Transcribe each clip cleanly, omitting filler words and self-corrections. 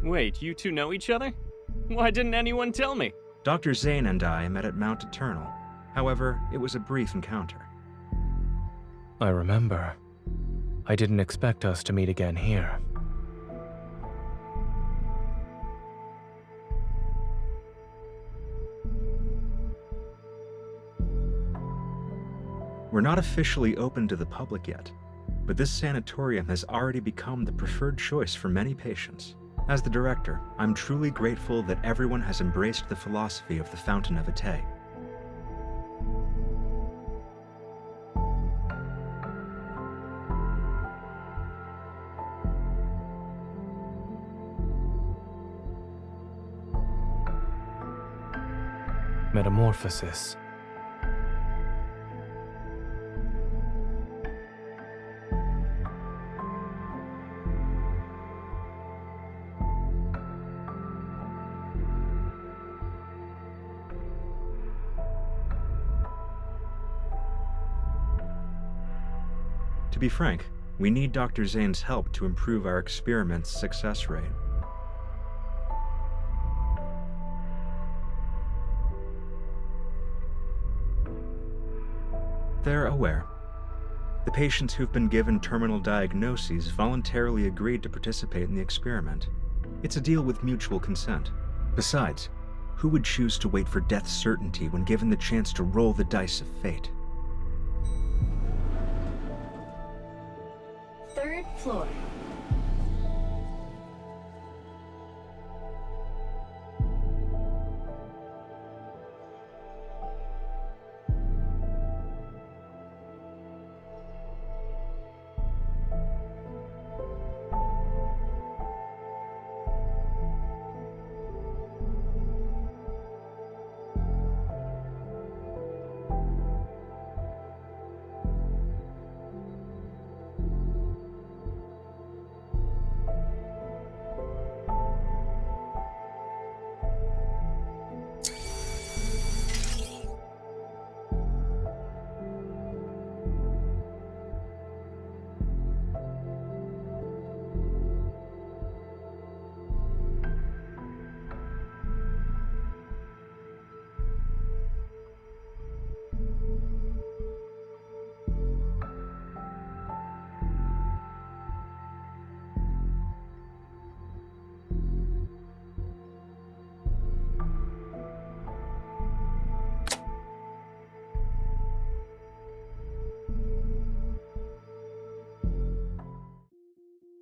Wait, you two know each other? Why didn't anyone tell me? Dr. Zane and I met at Mount Eternal. However, it was a brief encounter. I remember. I didn't expect us to meet again here. We're not officially open to the public yet, but this sanatorium has already become the preferred choice for many patients. As the director, I'm truly grateful that everyone has embraced the philosophy of the Fountain of Ate. Metamorphosis. To be frank, we need Dr. Zane's help to improve our experiment's success rate. They're aware. The patients who've been given terminal diagnoses voluntarily agreed to participate in the experiment. It's a deal with mutual consent. Besides, who would choose to wait for death's certainty when given the chance to roll the dice of fate? Third floor.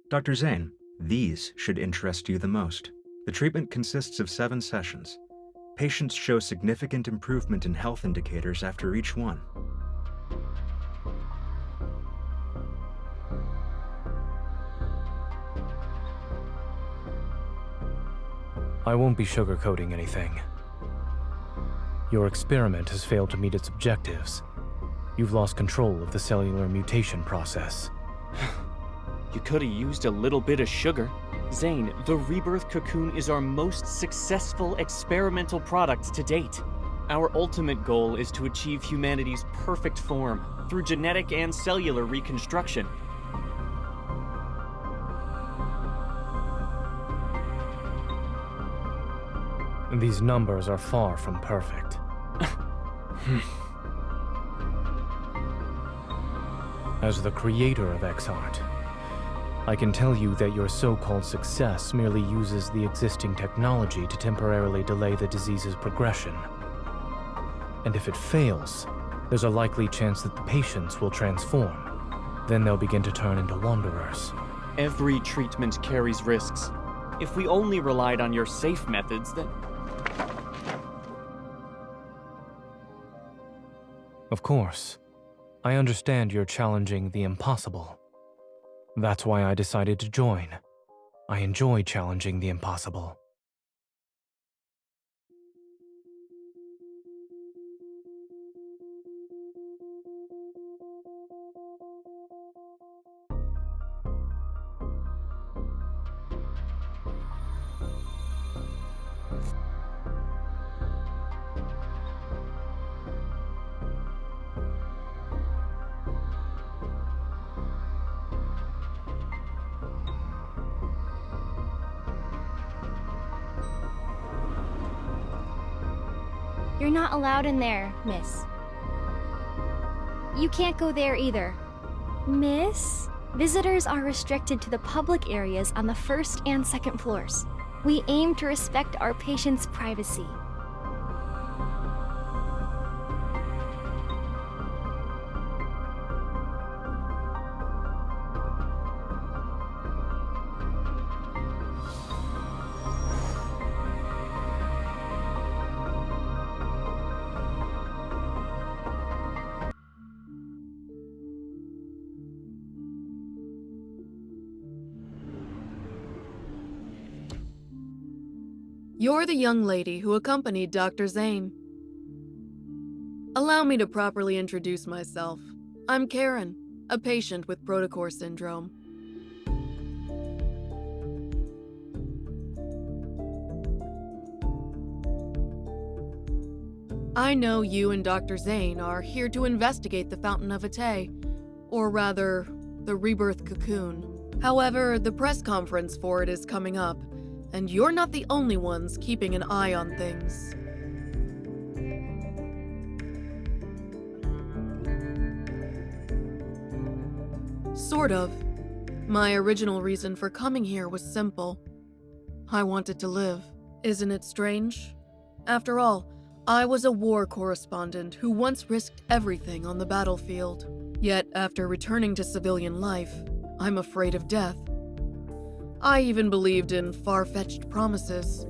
Dr. Zane, these should interest you the most. The treatment consists of 7 sessions. Patients show significant improvement in health indicators after each one. I won't be sugarcoating anything. Your experiment has failed to meet its objectives. You've lost control of the cellular mutation process. You could have used a little bit of sugar. Zane, the Rebirth Cocoon is our most successful experimental product to date. Our ultimate goal is to achieve humanity's perfect form through genetic and cellular reconstruction. These numbers are far from perfect. As the creator of X-Art, I can tell you that your so-called success merely uses the existing technology to temporarily delay the disease's progression. And if it fails, there's a likely chance that the patients will transform. Then they'll begin to turn into wanderers. Every treatment carries risks. If we only relied on your safe methods, then... Of course. I understand you're challenging the impossible. That's why I decided to join. I enjoy challenging the impossible. You're not allowed in there, miss. You can't go there either. Miss? Visitors are restricted to the public areas on the first and second floors. We aim to respect our patients' privacy. You're the young lady who accompanied Dr. Zane. Allow me to properly introduce myself. I'm Karen, a patient with Protocore Syndrome. I know you and Dr. Zane are here to investigate the Fountain of Ate, or rather, the Rebirth Cocoon. However, the press conference for it is coming up, and you're not the only ones keeping an eye on things. Sort of. My original reason for coming here was simple. I wanted to live. Isn't it strange? After all, I was a war correspondent who once risked everything on the battlefield. Yet, after returning to civilian life, I'm afraid of death. I even believed in far-fetched promises.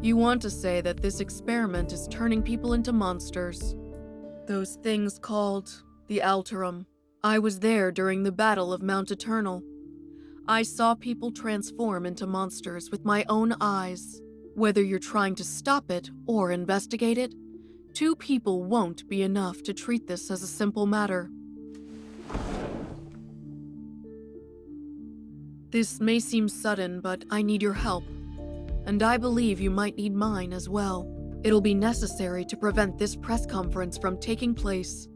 You want to say that this experiment is turning people into monsters. Those things called the Alterum. I was there during the Battle of Mount Eternal. I saw people transform into monsters with my own eyes. Whether you're trying to stop it or investigate it, 2 people won't be enough to treat this as a simple matter. This may seem sudden, but I need your help. And I believe you might need mine as well. It'll be necessary to prevent this press conference from taking place.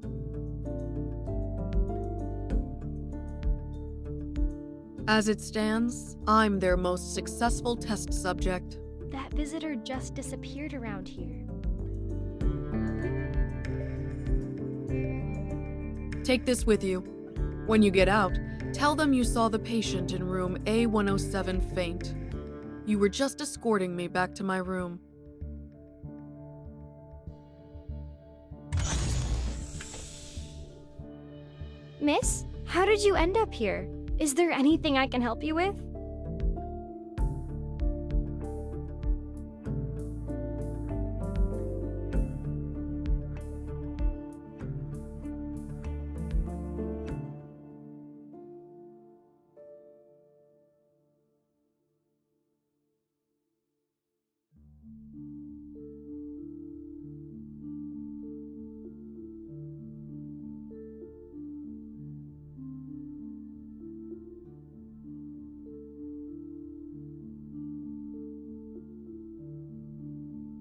As it stands, I'm their most successful test subject. That visitor just disappeared around here. Take this with you. When you get out, tell them you saw the patient in room A107 faint. You were just escorting me back to my room. Miss, how did you end up here? Is there anything I can help you with?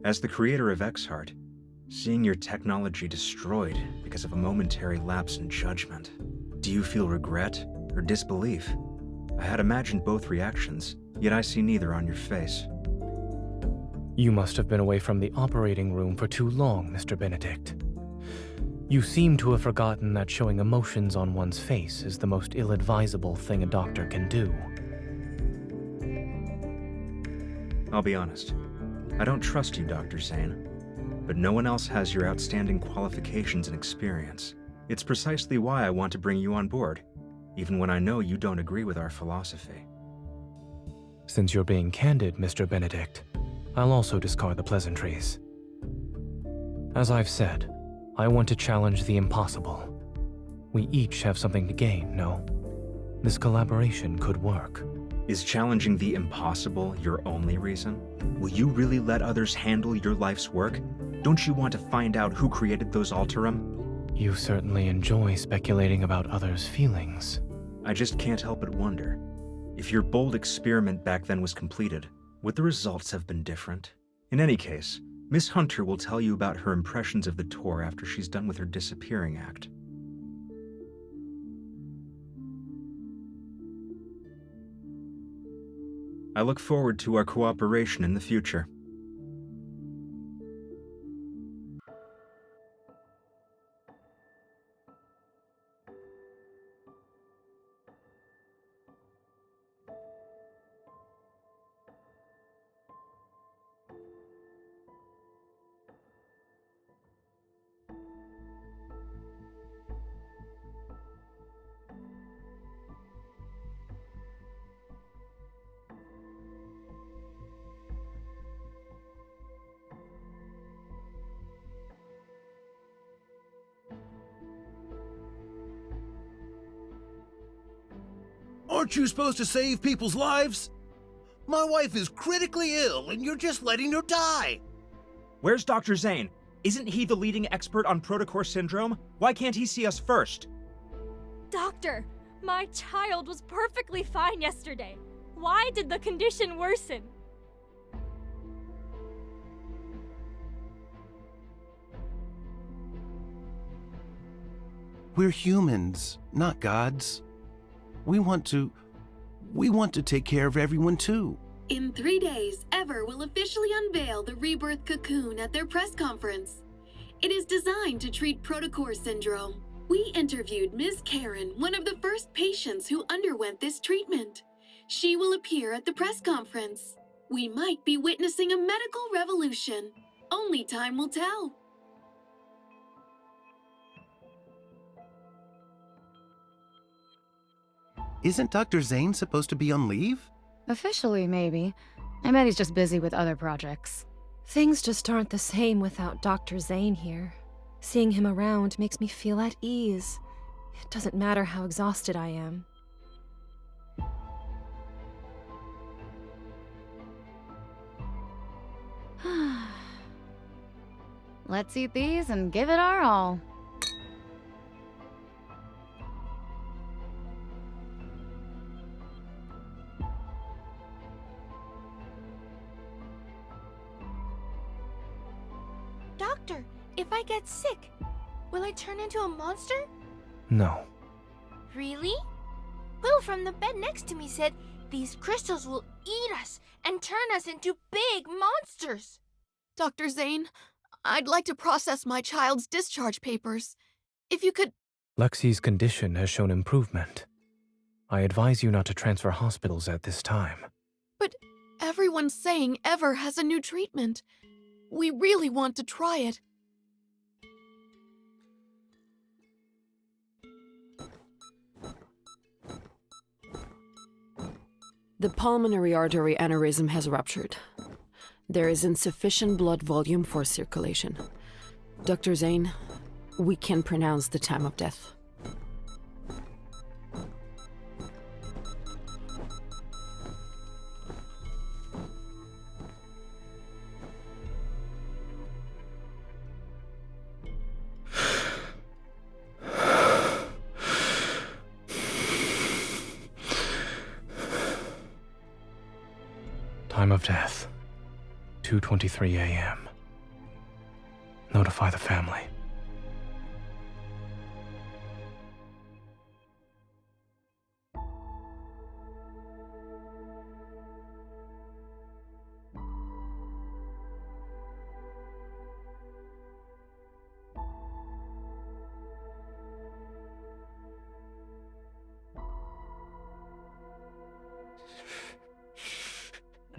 As the creator of Exhart, seeing your technology destroyed because of a momentary lapse in judgment, do you feel regret or disbelief? I had imagined both reactions, yet I see neither on your face. You must have been away from the operating room for too long, Mr. Benedict. You seem to have forgotten that showing emotions on one's face is the most ill-advisable thing a doctor can do. I'll be honest. I don't trust you, Dr. Zane, but no one else has your outstanding qualifications and experience. It's precisely why I want to bring you on board, even when I know you don't agree with our philosophy. Since you're being candid, Mr. Benedict, I'll also discard the pleasantries. As I've said, I want to challenge the impossible. We each have something to gain, no? This collaboration could work. Is challenging the impossible your only reason? Will you really let others handle your life's work? Don't you want to find out who created those Alterum? You certainly enjoy speculating about others' feelings. I just can't help but wonder. If your bold experiment back then was completed, would the results have been different? In any case, Miss Hunter will tell you about her impressions of the tour after she's done with her disappearing act. I look forward to our cooperation in the future. Aren't you supposed to save people's lives? My wife is critically ill and you're just letting her die. Where's Dr. Zane? Isn't he the leading expert on Protocore Syndrome? Why can't he see us first? Doctor, my child was perfectly fine yesterday. Why did the condition worsen? We're humans, not gods. We want to take care of everyone too. In 3 days, Ever will officially unveil the Rebirth Cocoon at their press conference. It is designed to treat Protocore Syndrome. We interviewed Ms. Karen, one of the first patients who underwent this treatment. She will appear at the press conference. We might be witnessing a medical revolution. Only time will tell. Isn't Dr. Zane supposed to be on leave? Officially, maybe. I bet he's just busy with other projects. Things just aren't the same without Dr. Zane here. Seeing him around makes me feel at ease. It doesn't matter how exhausted I am. Let's eat these and give it our all. Doctor, if I get sick, will I turn into a monster? No. Really? Will from the bed next to me said these crystals will eat us and turn us into big monsters. Dr. Zane, I'd like to process my child's discharge papers. If you could... Lexi's condition has shown improvement. I advise you not to transfer hospitals at this time. But everyone's saying Ever has a new treatment. We really want to try it. The pulmonary artery aneurysm has ruptured. There is insufficient blood volume for circulation. Dr. Zane, we can pronounce the time of death. Time of death, 2:23 a.m. Notify the family.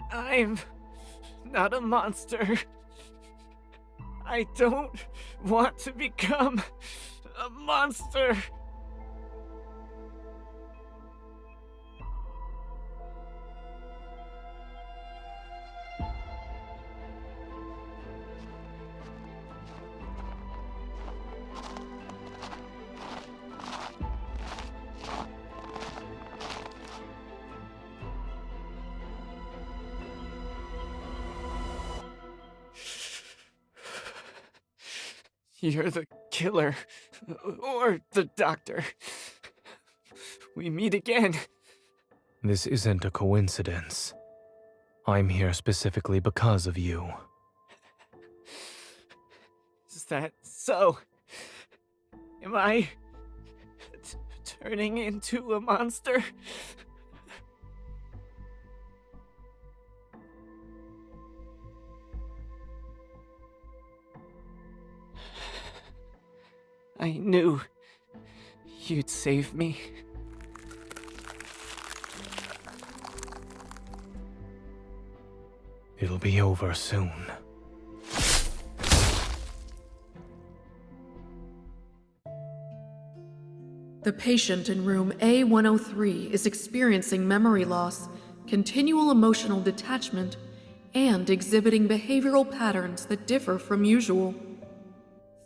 I'm not a monster. I don't want to become a monster. You're the killer, or the doctor. We meet again. This isn't a coincidence. I'm here specifically because of you. that so? Am I turning into a monster? I knew you'd save me. It'll be over soon. The patient in room A103 is experiencing memory loss, continual emotional detachment, and exhibiting behavioral patterns that differ from usual.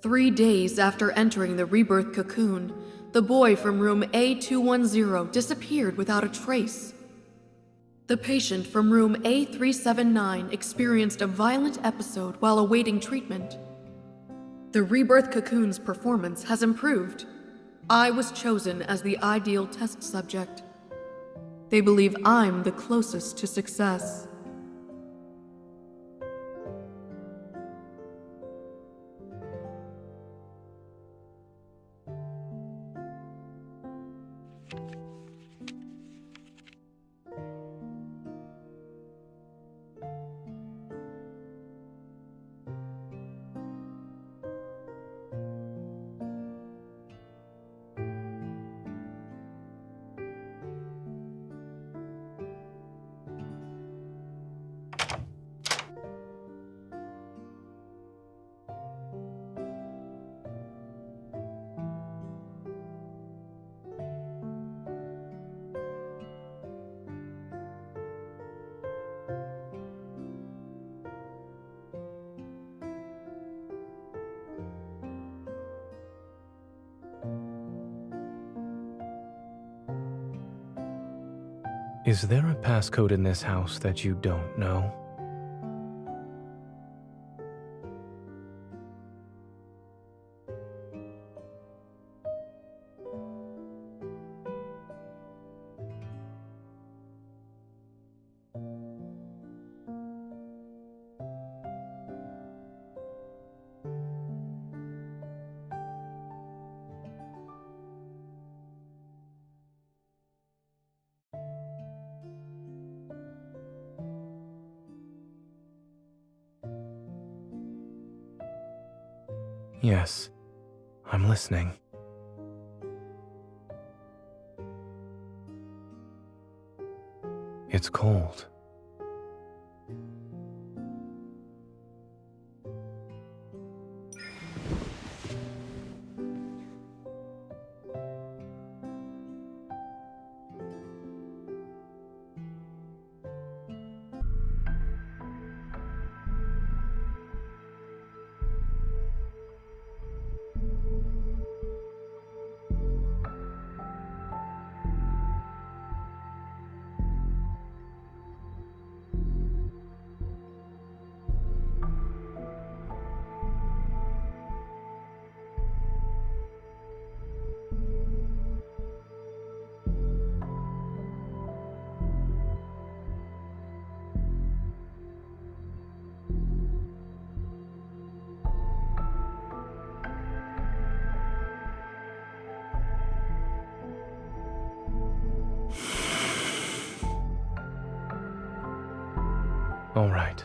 3 days after entering the Rebirth Cocoon, the boy from room A210 disappeared without a trace. The patient from room A379 experienced a violent episode while awaiting treatment. The Rebirth Cocoon's performance has improved. I was chosen as the ideal test subject. They believe I'm the closest to success. Is there a passcode in this house that you don't know? Yes, I'm listening. It's cold. All right.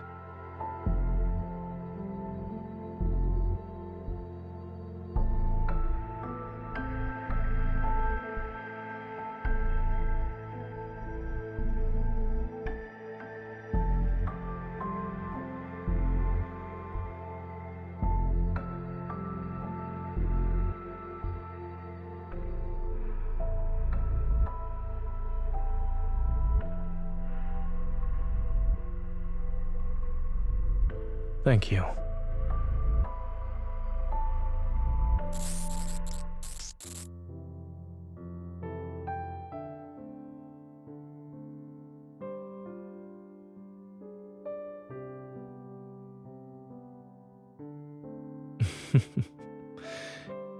Thank you.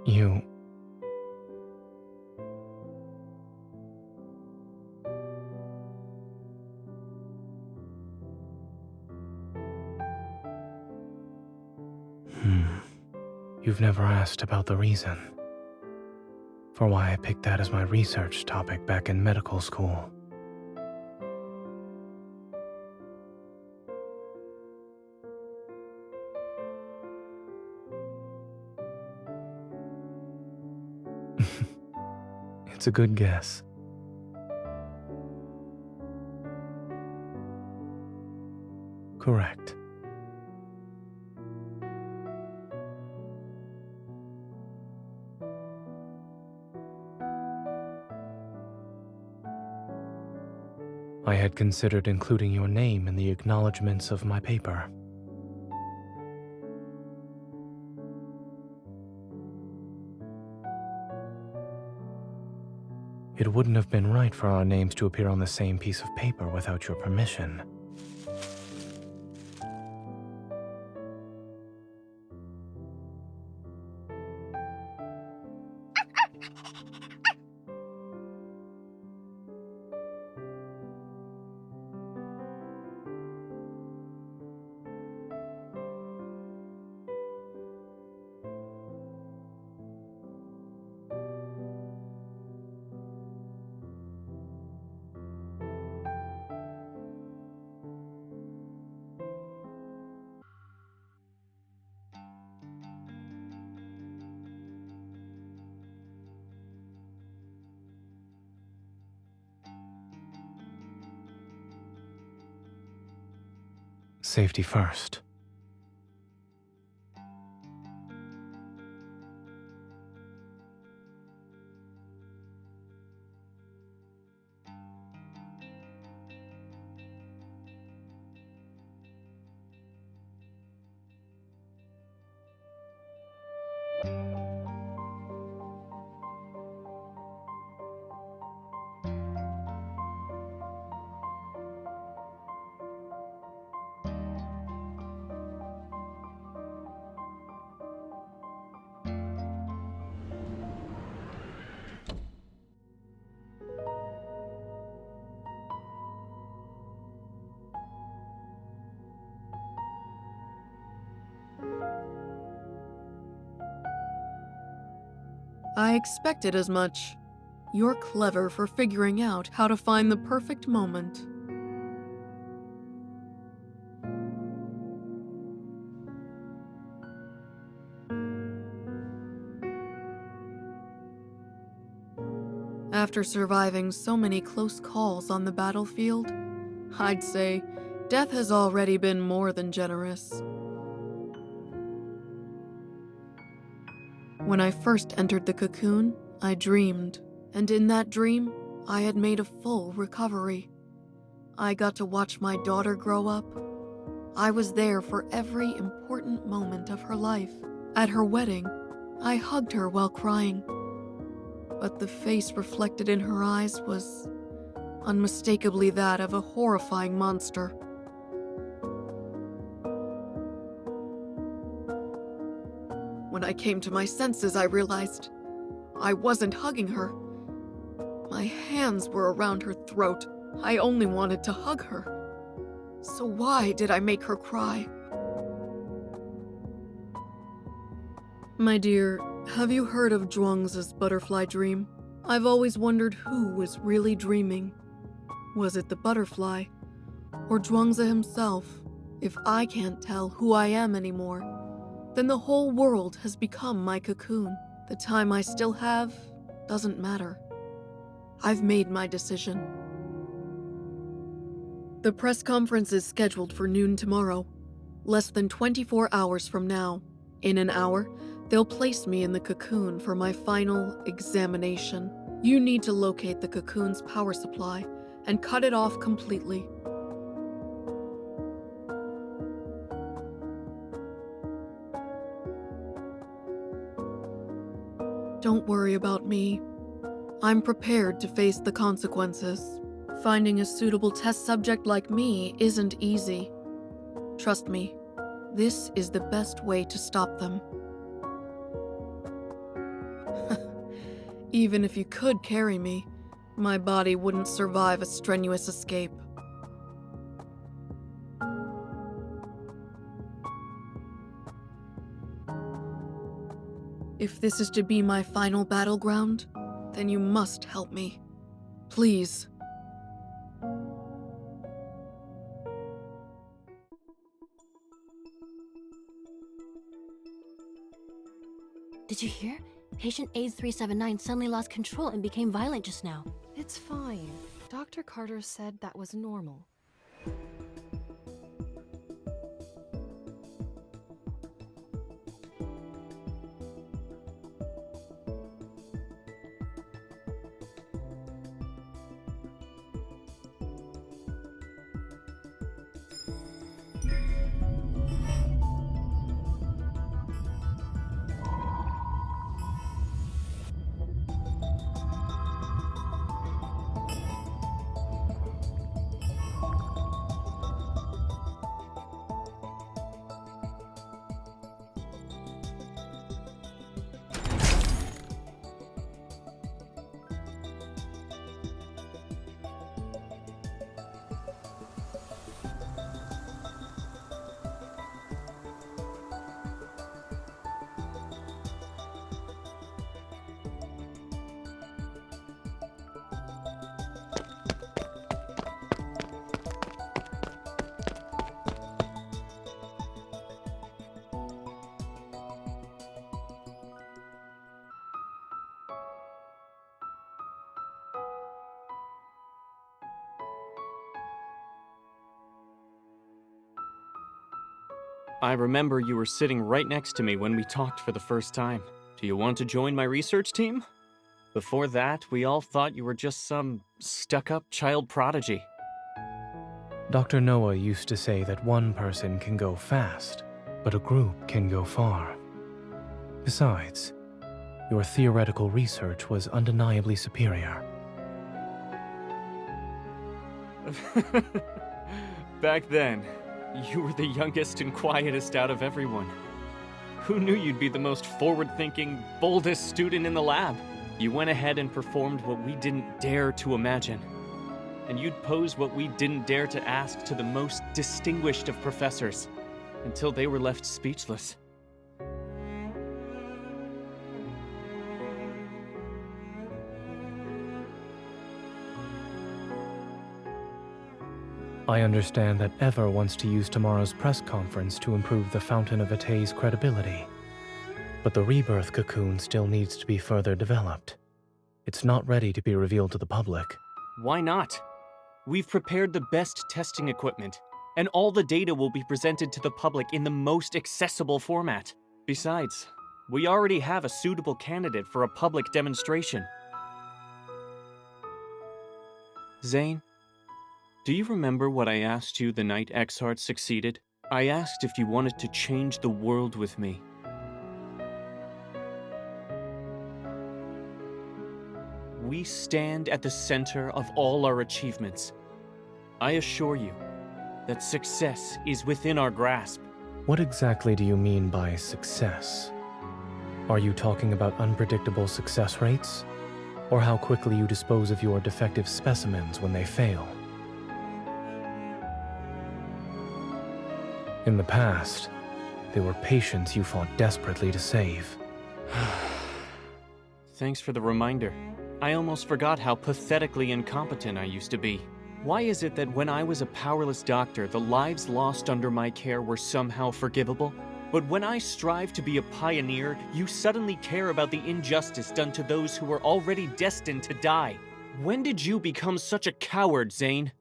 You... You've never asked about the reason for why I picked that as my research topic back in medical school. It's a good guess. Correct. I had considered including your name in the acknowledgements of my paper. It wouldn't have been right for our names to appear on the same piece of paper without your permission. Safety first. I expected as much. You're clever for figuring out how to find the perfect moment. After surviving so many close calls on the battlefield, I'd say death has already been more than generous. When I first entered the cocoon, I dreamed, and in that dream, I had made a full recovery. I got to watch my daughter grow up. I was there for every important moment of her life. At her wedding, I hugged her while crying. But the face reflected in her eyes was unmistakably that of a horrifying monster. When I came to my senses, I realized I wasn't hugging her. My hands were around her throat. I only wanted to hug her. So why did I make her cry? My dear, have you heard of Zhuangzi's butterfly dream? I've always wondered who was really dreaming. Was it the butterfly, or Zhuangzi himself? If I can't tell who I am anymore, then the whole world has become my cocoon. The time I still have doesn't matter. I've made my decision. The press conference is scheduled for noon tomorrow, less than 24 hours from now. In an hour, they'll place me in the cocoon for my final examination. You need to locate the cocoon's power supply and cut it off completely. Don't worry about me. I'm prepared to face the consequences. Finding a suitable test subject like me isn't easy. Trust me, this is the best way to stop them. Even if you could carry me, my body wouldn't survive a strenuous escape. If this is to be my final battleground, then you must help me. Please. Did you hear? Patient A379 suddenly lost control and became violent just now. It's fine. Dr. Carter said that was normal. I remember you were sitting right next to me when we talked for the first time. Do you want to join my research team? Before that, we all thought you were just some stuck-up child prodigy. Dr. Noah used to say that one person can go fast, but a group can go far. Besides, your theoretical research was undeniably superior. Back then, you were the youngest and quietest out of everyone. Who knew you'd be the most forward-thinking, boldest student in the lab? You went ahead and performed what we didn't dare to imagine. And you'd pose what we didn't dare to ask to the most distinguished of professors, until they were left speechless. I understand that Eva wants to use tomorrow's press conference to improve the Fountain of Vitae's credibility. But the Rebirth Cocoon still needs to be further developed. It's not ready to be revealed to the public. Why not? We've prepared the best testing equipment, and all the data will be presented to the public in the most accessible format. Besides, we already have a suitable candidate for a public demonstration. Zane, do you remember what I asked you the night Exart succeeded? I asked if you wanted to change the world with me. We stand at the center of all our achievements. I assure you that success is within our grasp. What exactly do you mean by success? Are you talking about unpredictable success rates? Or how quickly you dispose of your defective specimens when they fail? In the past, they were patients you fought desperately to save. Thanks for the reminder. I almost forgot how pathetically incompetent I used to be. Why is it that when I was a powerless doctor, the lives lost under my care were somehow forgivable? But when I strive to be a pioneer, you suddenly care about the injustice done to those who were already destined to die. When did you become such a coward, Zane?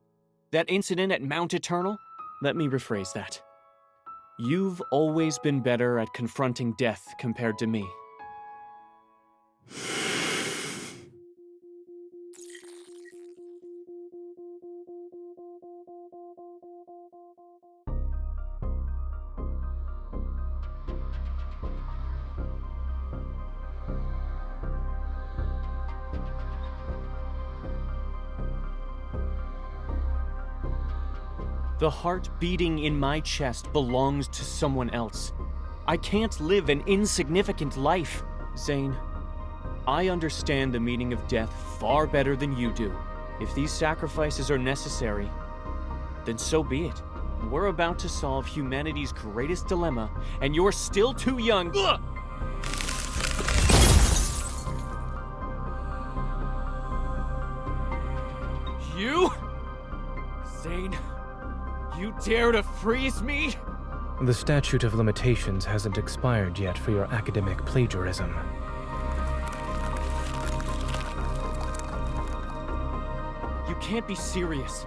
That incident at Mount Eternal? Let me rephrase that. You've always been better at confronting death compared to me. The heart beating in my chest belongs to someone else. I can't live an insignificant life. Zane, I understand the meaning of death far better than you do. If these sacrifices are necessary, then so be it. We're about to solve humanity's greatest dilemma, and you're still too young. Ugh! You? Zane, you dare to freeze me? The statute of limitations hasn't expired yet for your academic plagiarism. You can't be serious.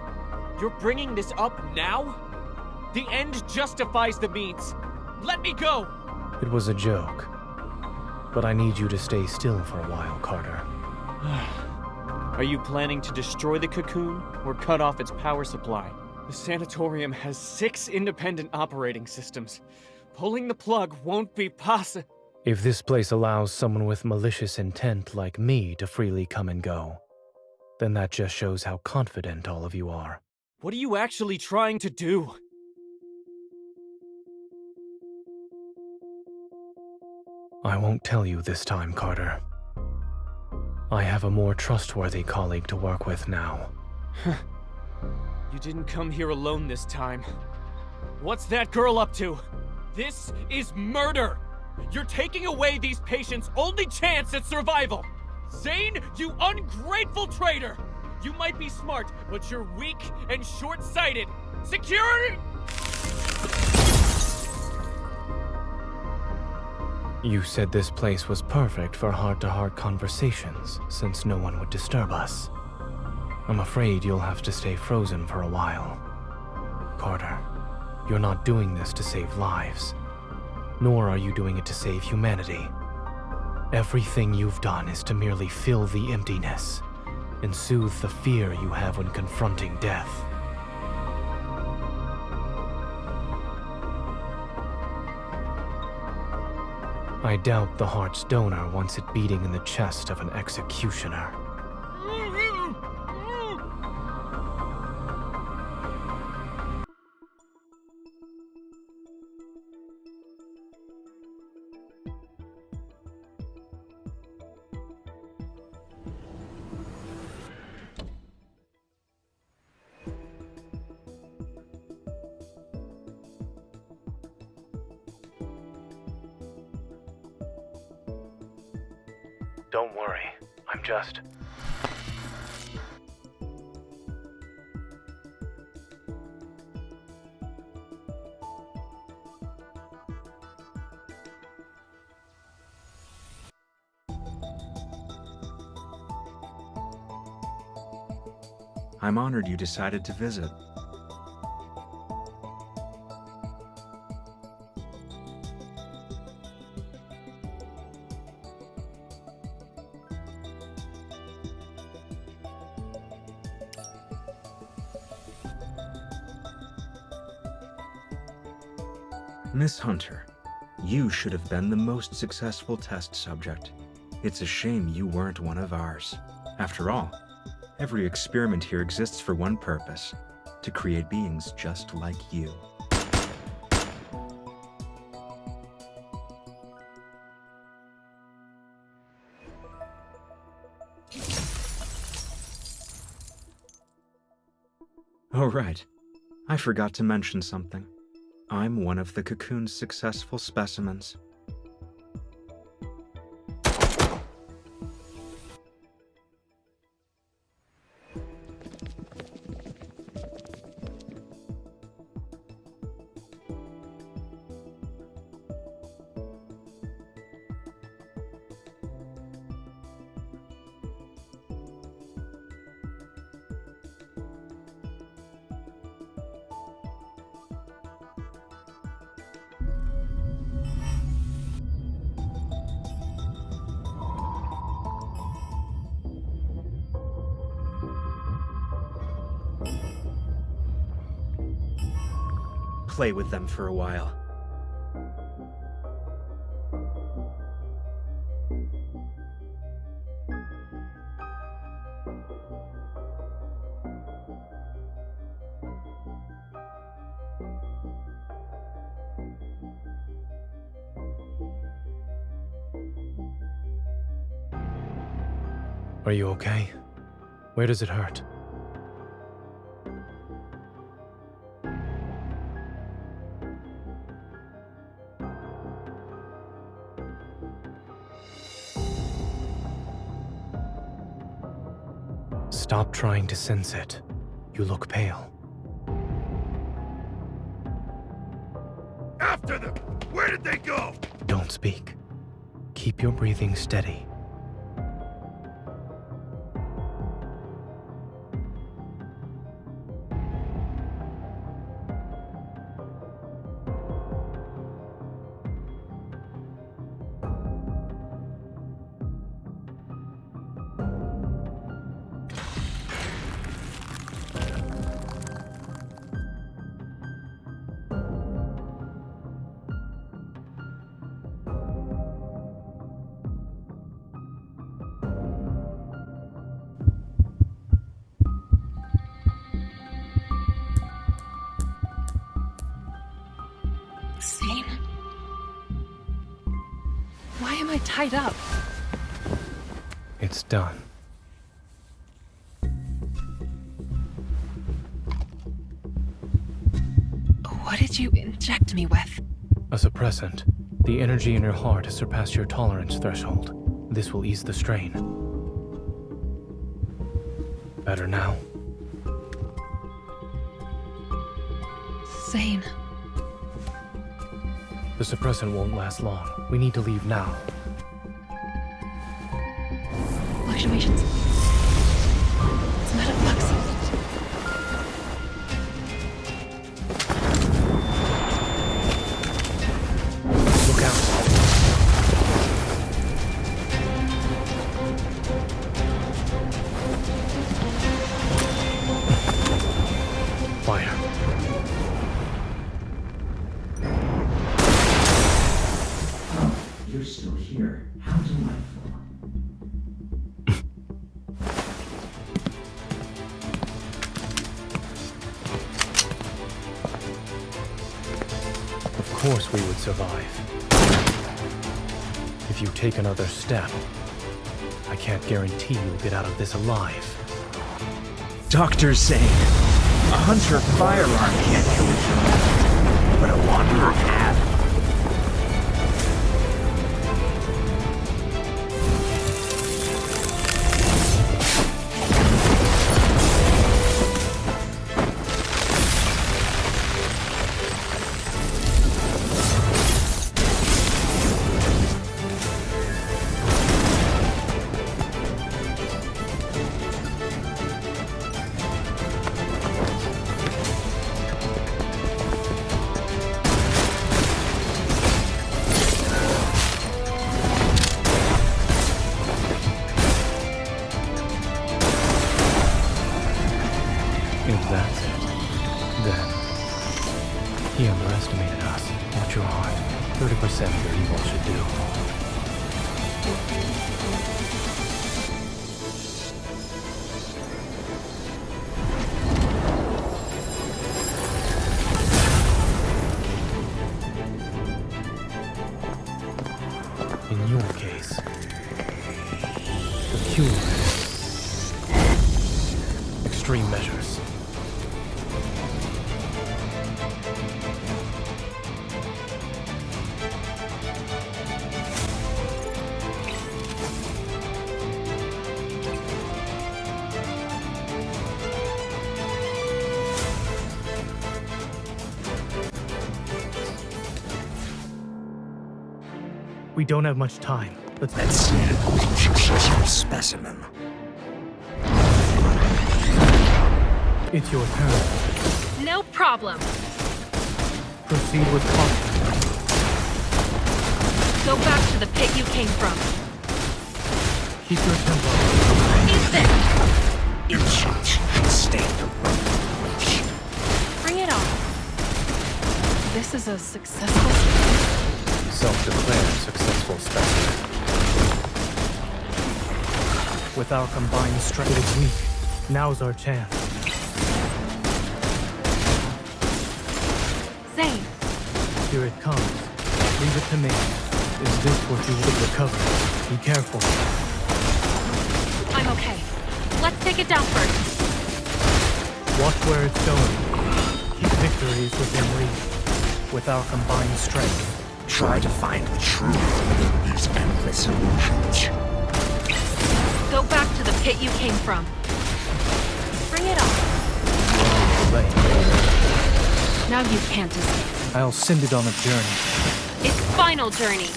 You're bringing this up now? The end justifies the means. Let me go! It was a joke. But I need you to stay still for a while, Carter. Are you planning to destroy the cocoon or cut off its power supply? The sanatorium has 6 independent operating systems. Pulling the plug won't be possible. If this place allows someone with malicious intent like me to freely come and go, then that just shows how confident all of you are. What are you actually trying to do? I won't tell you this time, Carter. I have a more trustworthy colleague to work with now. You didn't come here alone this time. What's that girl up to? This is murder! You're taking away these patients' only chance at survival! Zane, you ungrateful traitor! You might be smart, but you're weak and short-sighted! Security! You said this place was perfect for heart-to-heart conversations, since no one would disturb us. I'm afraid you'll have to stay frozen for a while. Carter, you're not doing this to save lives, nor are you doing it to save humanity. Everything you've done is to merely fill the emptiness and soothe the fear you have when confronting death. I doubt the heart's donor wants it beating in the chest of an executioner. Don't worry, I'm just... I'm honored you decided to visit. Miss Hunter, you should have been the most successful test subject. It's a shame you weren't one of ours. After all, every experiment here exists for one purpose: to create beings just like you. Oh right, I forgot to mention something. I'm one of the Cocoon's successful specimens. Play with them for a while. Are you okay? Where does it hurt? Stop trying to sense it. You look pale. After them! Where did they go? Don't speak. Keep your breathing steady. Zane? Why am I tied up? It's done. What did you inject me with? A suppressant. The energy in your heart has surpassed your tolerance threshold. This will ease the strain. Better now? Zane. The suppressant won't last long. We need to leave now. Fluctuations. It's not a flux. Look out. Fire. You're still here. How delightful. Of course we would survive. If you take another step, I can't guarantee you'll get out of this alive. Dr. Zane, a hunter firearm can't kill a human, but a wanderer can. If that's it, then he underestimated us. Watch your heart. 30% of your evil should do. In your case, the cure is extreme measures. We don't have much time. Let's see. Specimen. It's your turn. No problem. Proceed with caution. Go back to the pit you came from. Keep your tempo. Eat this! Stay. Bring it on. This is a successful... Self-declared successful specimen. With our combined strength, it is weak. Now's our chance. Zane! Here it comes. Leave it to me. Is this what you would recover? Be careful. I'm okay. Let's take it down first. Watch where it's going. Keep victories within reach. With our combined strength. Try to find the truth in these endless illusions. Go back to the pit you came from. Bring it on. Now you can't escape. I'll send it on a journey. Its final journey.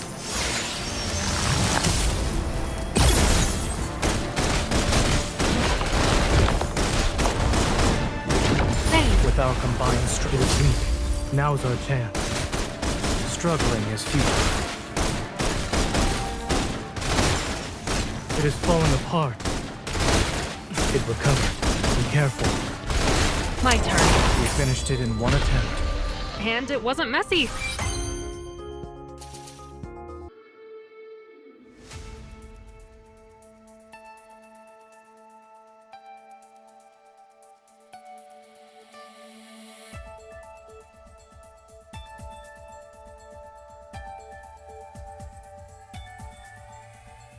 With our combined strength, it is weak. Now's our chance. Struggling is futile. It is falling apart. It recovered. Be careful. My turn. We finished it in one attempt. And it wasn't messy.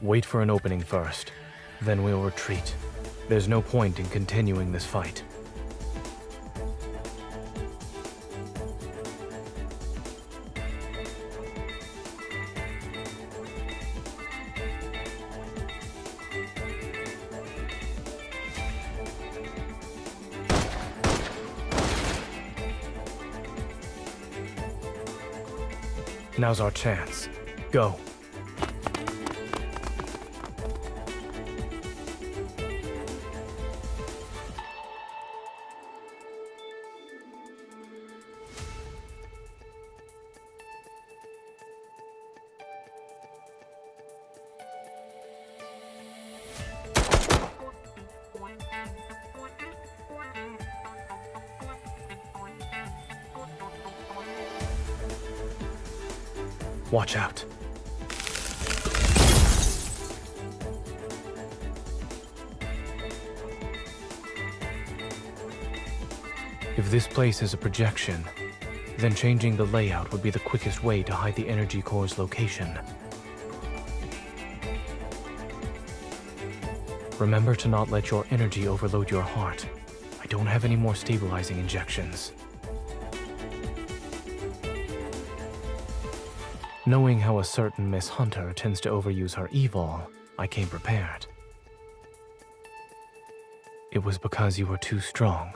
Wait for an opening first. Then we'll retreat. There's no point in continuing this fight. Now's our chance. Go. Watch out. If this place is a projection, then changing the layout would be the quickest way to hide the energy core's location. Remember to not let your energy overload your heart. I don't have any more stabilizing injections. Knowing how a certain Miss Hunter tends to overuse her evil, I came prepared. It was because you were too strong.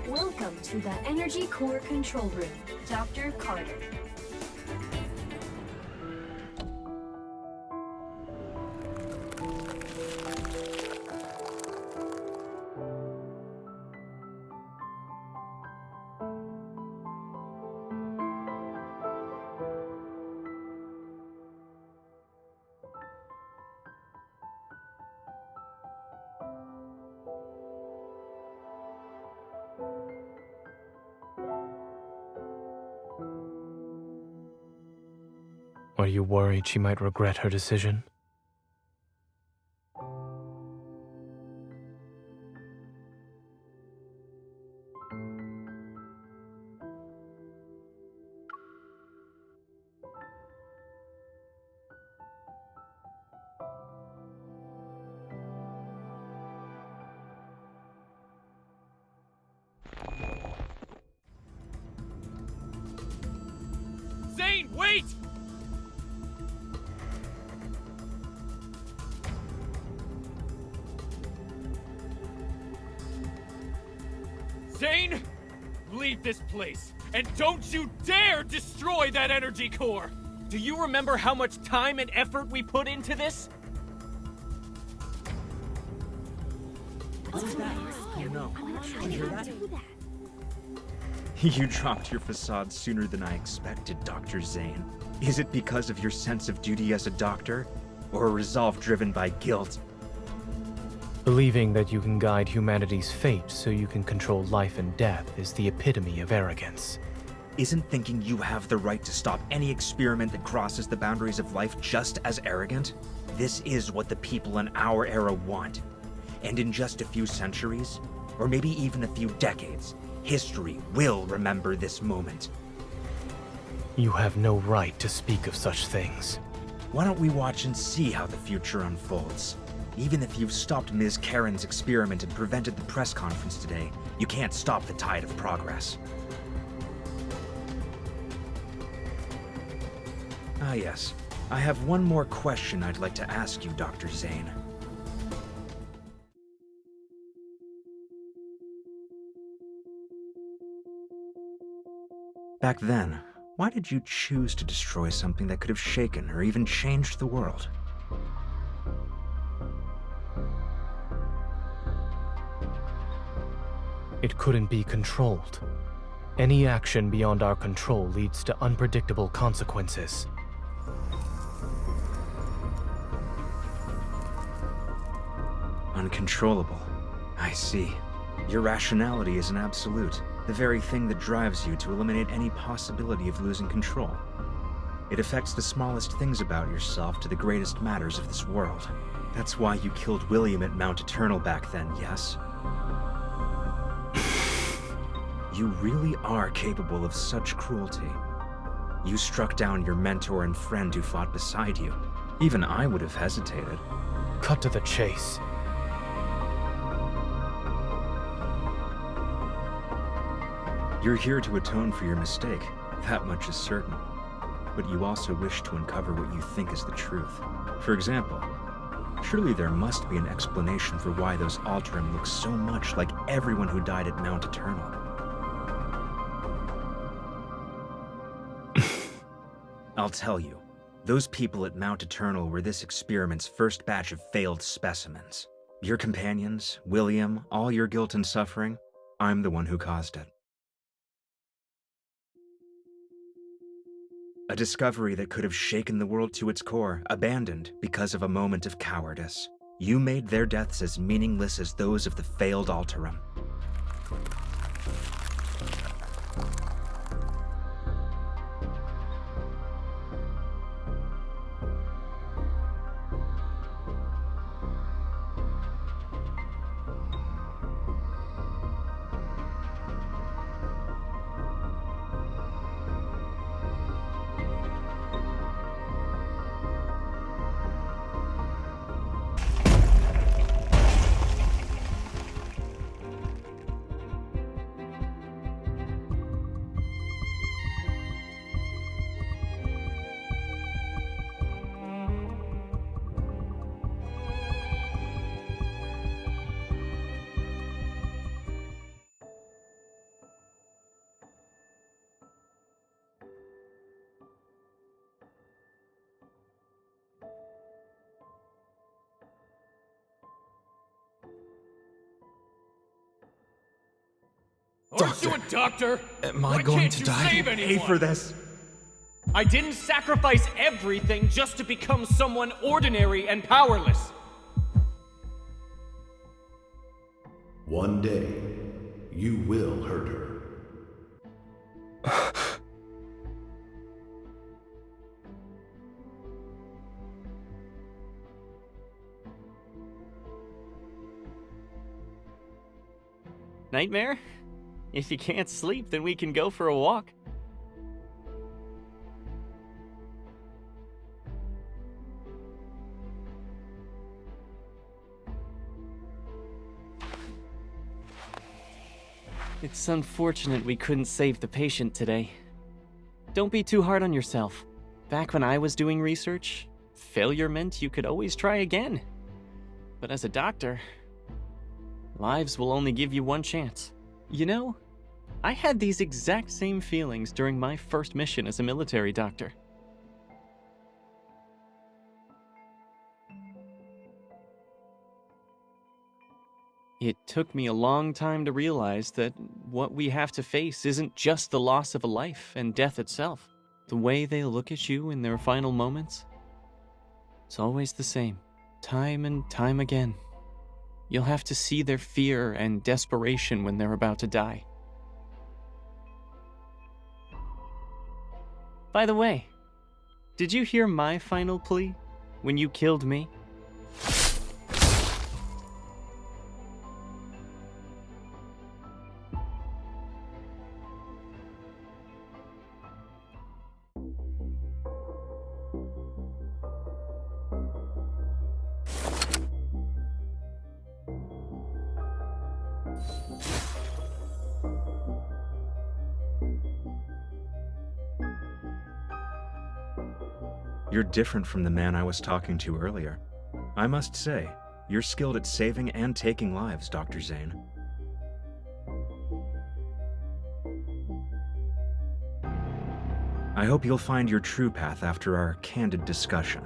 Welcome to the Energy Core Control Room, Dr. Carter. Are you worried she might regret her decision? Zane, wait! Zane, leave this place, and don't you dare destroy that energy core! Do you remember how much time and effort we put into this? What's that? Oh no. Did you hear that? You dropped your facade sooner than I expected, Dr. Zane. Is it because of your sense of duty as a doctor, or a resolve driven by guilt? Believing that you can guide humanity's fate so you can control life and death is the epitome of arrogance. Isn't thinking you have the right to stop any experiment that crosses the boundaries of life just as arrogant? This is what the people in our era want. And in just a few centuries, or maybe even a few decades, History will remember this moment. You have no right to speak of such things. Why don't we watch and see how the future unfolds? Even if you've stopped Ms. Karen's experiment and prevented the press conference today, you can't stop the tide of progress. Ah yes, I have one more question I'd like to ask you, Dr. Zane. Back then, why did you choose to destroy something that could have shaken or even changed the world? It couldn't be controlled. Any action beyond our control leads to unpredictable consequences. Uncontrollable. I see. Your rationality is an absolute, the very thing that drives you to eliminate any possibility of losing control. It affects the smallest things about yourself to the greatest matters of this world. That's why you killed William at Mount Eternal back then, yes? You really are capable of such cruelty. You struck down your mentor and friend who fought beside you. Even I would have hesitated. Cut to the chase. You're here to atone for your mistake, that much is certain. But you also wish to uncover what you think is the truth. For example, surely there must be an explanation for why those Alterum look so much like everyone who died at Mount Eternal. I'll tell you. Those people at Mount Eternal were this experiment's first batch of failed specimens. Your companions, William, all your guilt and suffering, I'm the one who caused it. A discovery that could have shaken the world to its core, abandoned because of a moment of cowardice. You made their deaths as meaningless as those of the failed Alterum. Aren't you a doctor? Am Why I going can't to you die? save Pay anyone? for this. I didn't sacrifice everything just to become someone ordinary and powerless. One day, you will hurt her. Nightmare? If you can't sleep, then we can go for a walk. It's unfortunate we couldn't save the patient today. Don't be too hard on yourself. Back when I was doing research, failure meant you could always try again. But as a doctor, lives will only give you one chance. You know, I had these exact same feelings during my first mission as a military doctor. It took me a long time to realize that what we have to face isn't just the loss of a life and death itself. The way they look at you in their final moments, it's always the same, time and time again. You'll have to see their fear and desperation when they're about to die. By the way, did you hear my final plea when you killed me? You're different from the man I was talking to earlier. I must say, you're skilled at saving and taking lives, Dr. Zane. I hope you'll find your true path after our candid discussion.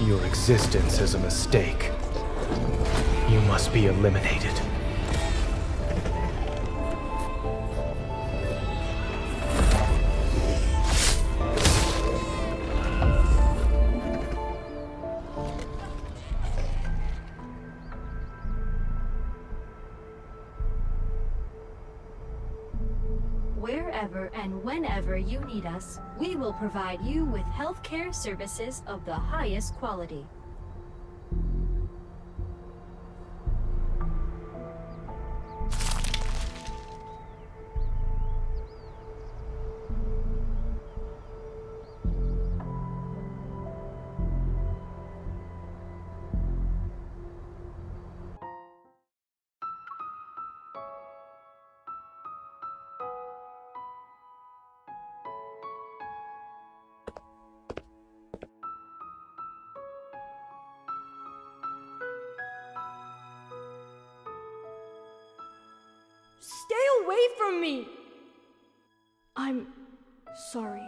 Your existence is a mistake. You must be eliminated. Wherever and whenever you need us, we will provide you with healthcare services of the highest quality. Stay away from me! I'm sorry.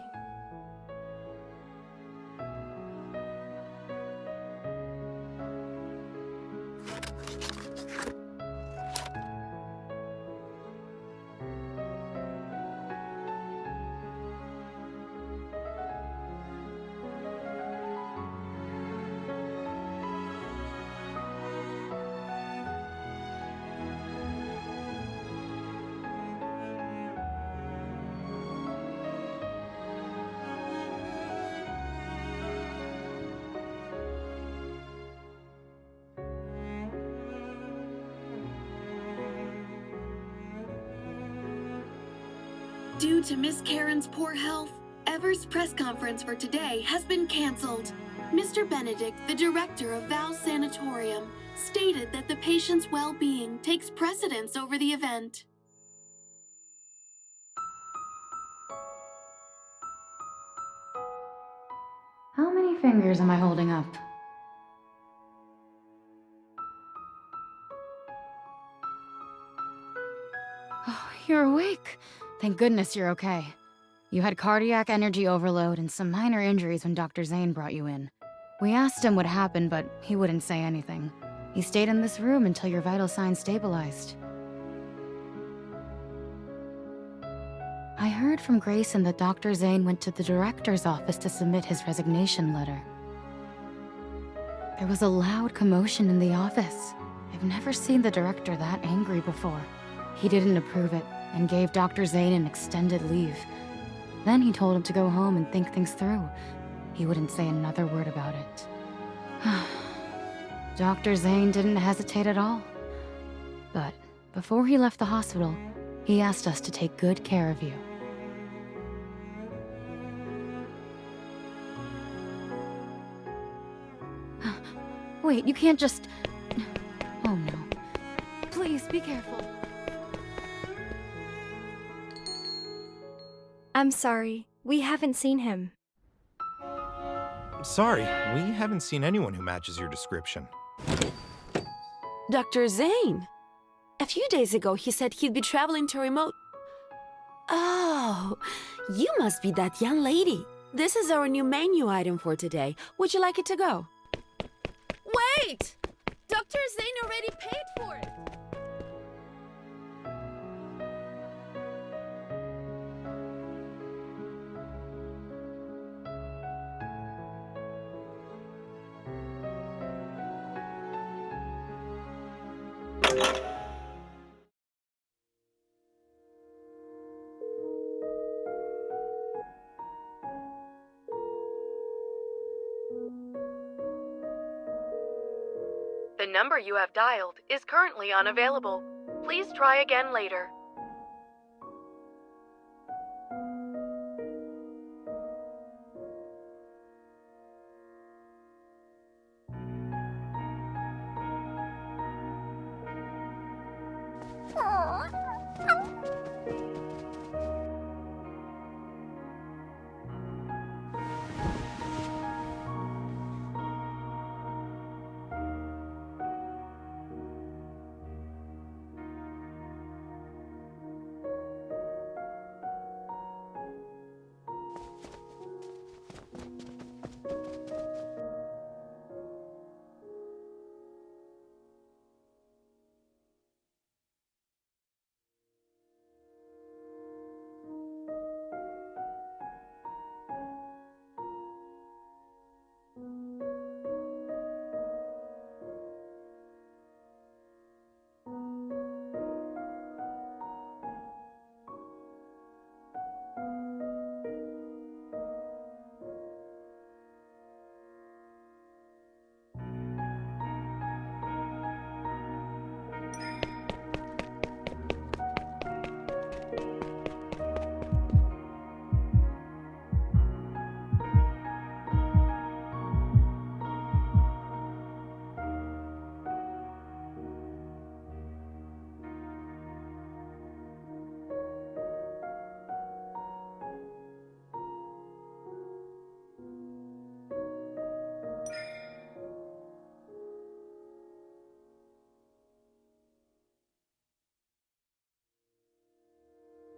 Due to Miss Karen's poor health, Ever's press conference for today has been canceled. Mr. Benedict, the director of Val's Sanatorium, stated that the patient's well-being takes precedence over the event. How many fingers am I holding up? Oh, you're awake. Thank goodness you're okay. You had cardiac energy overload and some minor injuries when Dr. Zane brought you in. We asked him what happened, but he wouldn't say anything. He stayed in this room until your vital signs stabilized. I heard from Grayson that Dr. Zane went to the director's office to submit his resignation letter. There was a loud commotion in the office. I've never seen the director that angry before. He didn't approve it and gave Dr. Zane an extended leave. Then he told him to go home and think things through. He wouldn't say another word about it. Dr. Zane didn't hesitate at all. But before he left the hospital, he asked us to take good care of you. Wait, you can't just... Oh no. Please, be careful. I'm sorry. We haven't seen him. Sorry, we haven't seen anyone who matches your description. Dr. Zane! A few days ago, he said he'd be traveling to remote... Oh, you must be that young lady. This is our new menu item for today. Would you like it to go? Wait! Dr. Zane already paid for it! The number you have dialed is currently unavailable. Please try again later.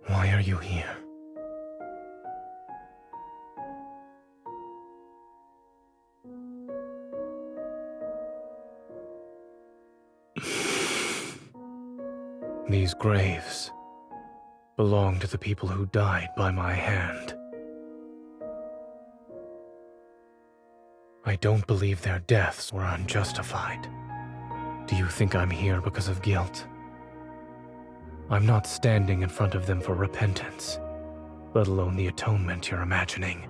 Why are you here? These graves belong to the people who died by my hand. I don't believe their deaths were unjustified. Do you think I'm here because of guilt? I'm not standing in front of them for repentance, let alone the atonement you're imagining.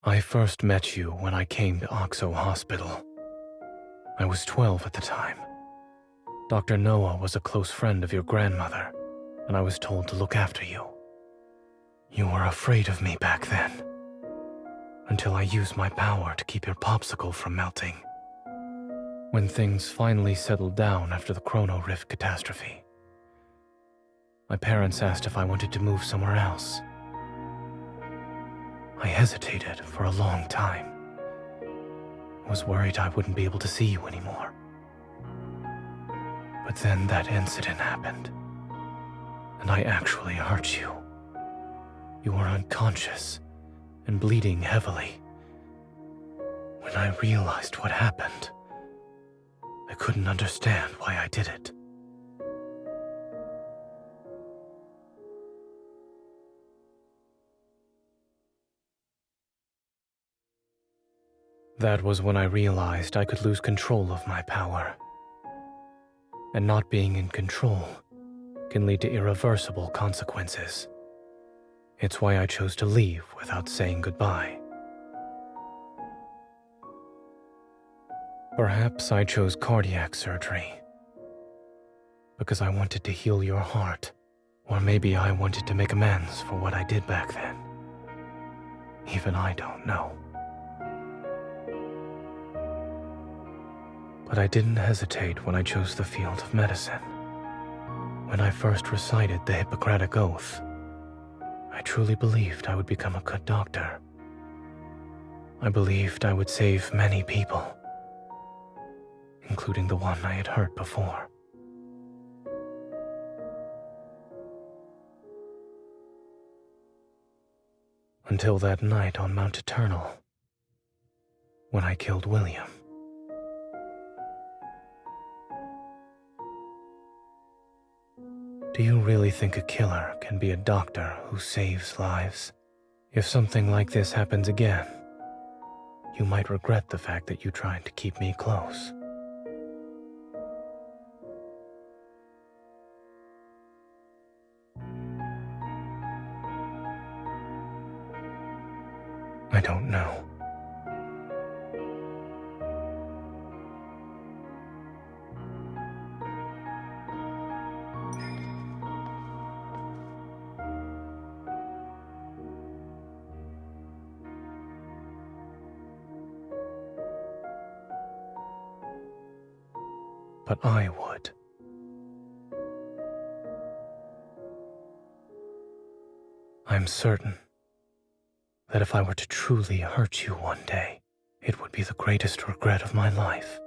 I first met you when I came to Oxo Hospital. I was 12 at the time. Dr. Noah was a close friend of your grandmother, and I was told to look after you. You were afraid of me back then, until I used my power to keep your popsicle from melting. When things finally settled down after the Chrono Rift catastrophe, my parents asked if I wanted to move somewhere else. I hesitated for a long time. I was worried I wouldn't be able to see you anymore. But then that incident happened, and I actually hurt you. You were unconscious and bleeding heavily. When I realized what happened, I couldn't understand why I did it. That was when I realized I could lose control of my power. And not being in control can lead to irreversible consequences. It's why I chose to leave without saying goodbye. Perhaps I chose cardiac surgery because I wanted to heal your heart, or maybe I wanted to make amends for what I did back then. Even I don't know. But I didn't hesitate when I chose the field of medicine. When I first recited the Hippocratic Oath, I truly believed I would become a good doctor. I believed I would save many people, including the one I had hurt before. Until that night on Mount Eternal, when I killed William. Do you really think a killer can be a doctor who saves lives? If something like this happens again, you might regret the fact that you tried to keep me close. I don't know. But I would. I'm certain that if I were to truly hurt you one day, it would be the greatest regret of my life.